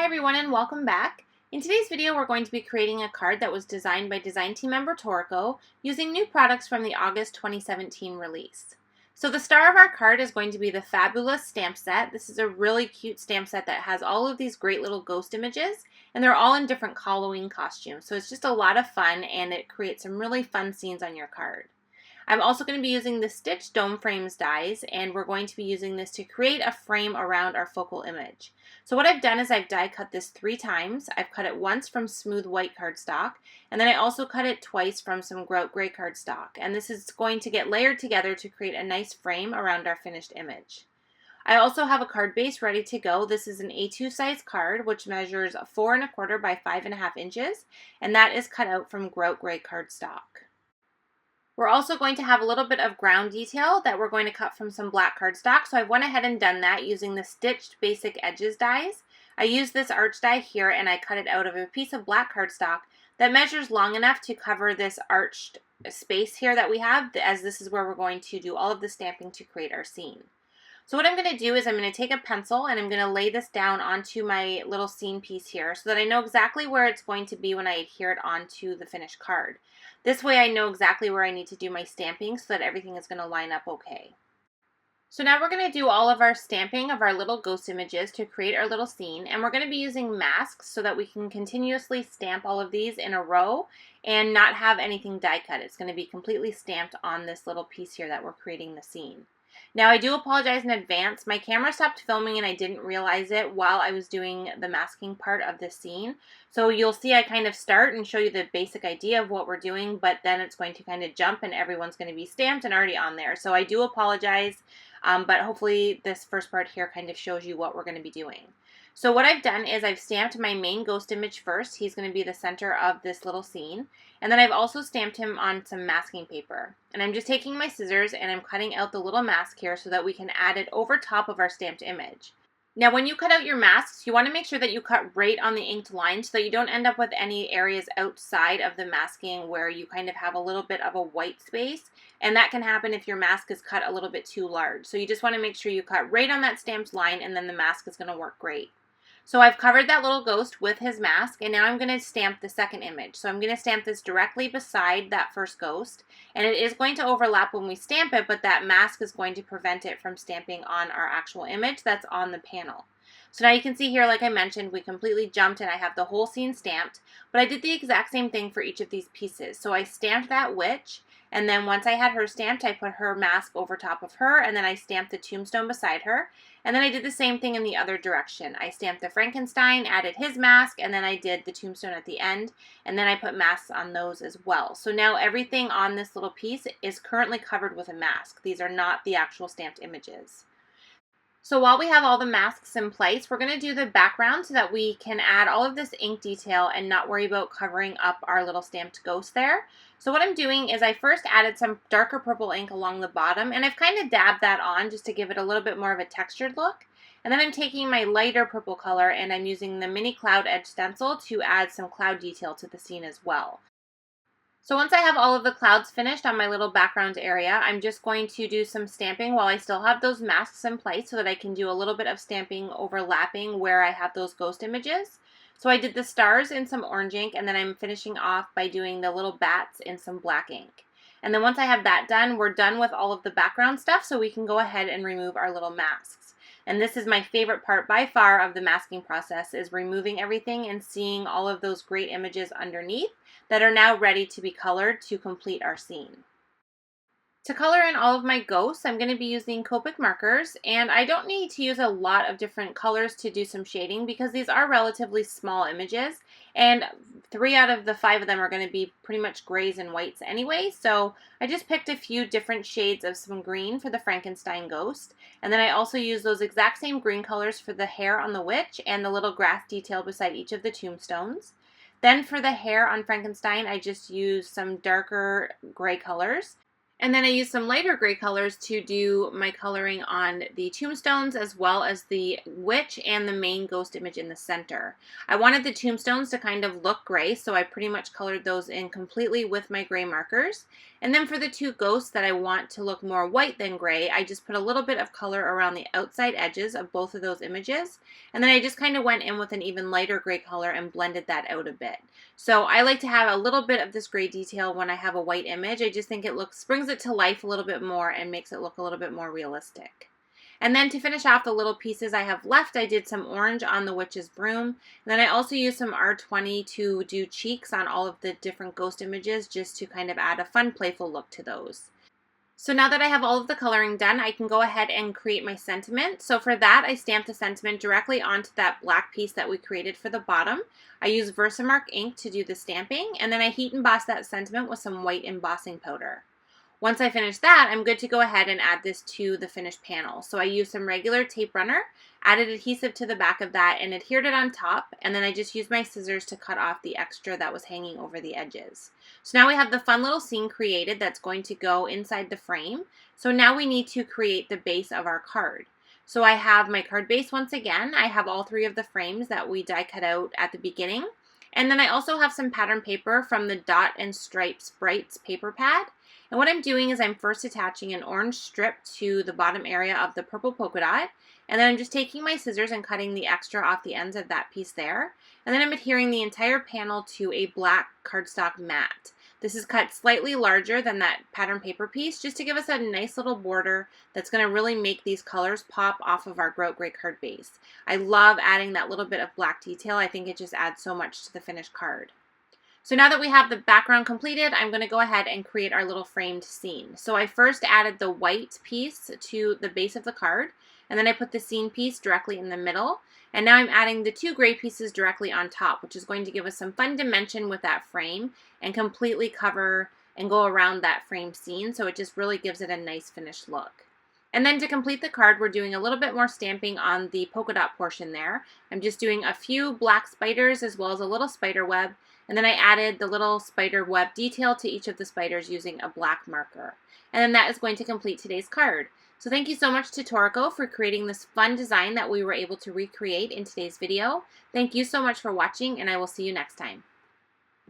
everyone and welcome back. In today's video we're going to be creating a card that was designed by design team member Torico using new products from the August 2017 release. So the star of our card is going to be the Fab-BOO-lous stamp set. This is a really cute stamp set that has all of these great little ghost images, and they're all in different Halloween costumes. So it's just a lot of fun and it creates some really fun scenes on your card. I'm also going to be using the stitched dome frames dies, and we're going to be using this to create a frame around our focal image. So what I've done is I've die cut this 3 times. I've cut it once from smooth white cardstock, and then I also cut it twice from some gray cardstock. And this is going to get layered together to create a nice frame around our finished image. I also have a card base ready to go. This is an A2 size card, which measures 4 1/4 by 5.5 inches, and that is cut out from gray cardstock. We're also going to have a little bit of ground detail that we're going to cut from some black cardstock, so I went ahead and done that using the stitched basic edges dies. I used this arch die here and I cut it out of a piece of black cardstock that measures long enough to cover this arched space here that we have, as this is where we're going to do all of the stamping to create our scene. So what I'm going to do is I'm going to take a pencil and I'm going to lay this down onto my little scene piece here so that I know exactly where it's going to be when I adhere it onto the finished card. This way I know exactly where I need to do my stamping so that everything is going to line up okay. So now we're going to do all of our stamping of our little ghost images to create our little scene, and we're going to be using masks so that we can continuously stamp all of these in a row and not have anything die cut. It's going to be completely stamped on this little piece here that we're creating the scene. Now I do apologize in advance. My camera stopped filming and I didn't realize it while I was doing the masking part of the scene. So you'll see I kind of start and show you the basic idea of what we're doing, but then it's going to kind of jump and everyone's going to be stamped and already on there. So I do apologize, but hopefully this first part here kind of shows you what we're going to be doing. So what I've done is I've stamped my main ghost image first. He's going to be the center of this little scene. And then I've also stamped him on some masking paper. And I'm just taking my scissors and I'm cutting out the little mask here so that we can add it over top of our stamped image. Now when you cut out your masks, you want to make sure that you cut right on the inked line so that you don't end up with any areas outside of the masking where you kind of have a little bit of a white space. And that can happen if your mask is cut a little bit too large. So you just want to make sure you cut right on that stamped line and then the mask is going to work great. So I've covered that little ghost with his mask, and now I'm going to stamp the second image. So I'm going to stamp this directly beside that first ghost, and it is going to overlap when we stamp it, but that mask is going to prevent it from stamping on our actual image that's on the panel. So now you can see here, like I mentioned, we completely jumped and I have the whole scene stamped, but I did the exact same thing for each of these pieces. So I stamped that witch, and then once I had her stamped, I put her mask over top of her, and then I stamped the tombstone beside her. And then I did the same thing in the other direction. I stamped the Frankenstein, added his mask, and then I did the tombstone at the end, and then I put masks on those as well. So now everything on this little piece is currently covered with a mask. These are not the actual stamped images. So while we have all the masks in place, we're going to do the background so that we can add all of this ink detail and not worry about covering up our little stamped ghost there. So what I'm doing is I first added some darker purple ink along the bottom, and I've kind of dabbed that on just to give it a little bit more of a textured look. And then I'm taking my lighter purple color and I'm using the mini cloud edge stencil to add some cloud detail to the scene as well. So once I have all of the clouds finished on my little background area, I'm just going to do some stamping while I still have those masks in place so that I can do a little bit of stamping overlapping where I have those ghost images. So I did the stars in some orange ink, and then I'm finishing off by doing the little bats in some black ink. And then once I have that done, we're done with all of the background stuff, so we can go ahead and remove our little masks. And this is my favorite part by far of the masking process, is removing everything and seeing all of those great images underneath that are now ready to be colored to complete our scene. To color in all of my ghosts, I'm going to be using Copic markers, and I don't need to use a lot of different colors to do some shading because these are relatively small images, and 3 out of the 5 of them are going to be pretty much grays and whites anyway, so I just picked a few different shades of some green for the Frankenstein ghost, and then I also used those exact same green colors for the hair on the witch and the little grass detail beside each of the tombstones. Then for the hair on Frankenstein, I just used some darker gray colors. And then I used some lighter gray colors to do my coloring on the tombstones as well as the witch and the main ghost image in the center. I wanted the tombstones to kind of look gray, so I pretty much colored those in completely with my gray markers. And then for the two ghosts that I want to look more white than gray, I just put a little bit of color around the outside edges of both of those images. And then I just kind of went in with an even lighter gray color and blended that out a bit. So I like to have a little bit of this gray detail when I have a white image. I just think it brings it to life a little bit more and makes it look a little bit more realistic. And then to finish off the little pieces I have left, I did some orange on the witch's broom. And then I also used some R20 to do cheeks on all of the different ghost images just to kind of add a fun, playful look to those. So now that I have all of the coloring done, I can go ahead and create my sentiment. So for that, I stamped the sentiment directly onto that black piece that we created for the bottom. I use Versamark ink to do the stamping, and then I heat embossed that sentiment with some white embossing powder. Once I finish that, I'm good to go ahead and add this to the finished panel. So I used some regular tape runner, added adhesive to the back of that, and adhered it on top, and then I just used my scissors to cut off the extra that was hanging over the edges. So now we have the fun little scene created that's going to go inside the frame. So now we need to create the base of our card. So I have my card base once again. I have all three of the frames that we die cut out at the beginning. And then I also have some pattern paper from the Dot and Stripes Brights paper pad. And what I'm doing is I'm first attaching an orange strip to the bottom area of the purple polka dot. And then I'm just taking my scissors and cutting the extra off the ends of that piece there. And then I'm adhering the entire panel to a black cardstock mat. This is cut slightly larger than that pattern paper piece just to give us a nice little border that's going to really make these colors pop off of our grout gray card base. I love adding that little bit of black detail. I think it just adds so much to the finished card. So now that we have the background completed, I'm going to go ahead and create our little framed scene. So I first added the white piece to the base of the card, and then I put the scene piece directly in the middle. And now I'm adding the two gray pieces directly on top, which is going to give us some fun dimension with that frame and completely cover and go around that frame scene. So it just really gives it a nice finished look. And then to complete the card, we're doing a little bit more stamping on the polka dot portion there. I'm just doing a few black spiders as well as a little spider web. And then I added the little spider web detail to each of the spiders using a black marker. And then that is going to complete today's card. So thank you so much to Torico for creating this fun design that we were able to recreate in today's video. Thank you so much for watching, and I will see you next time.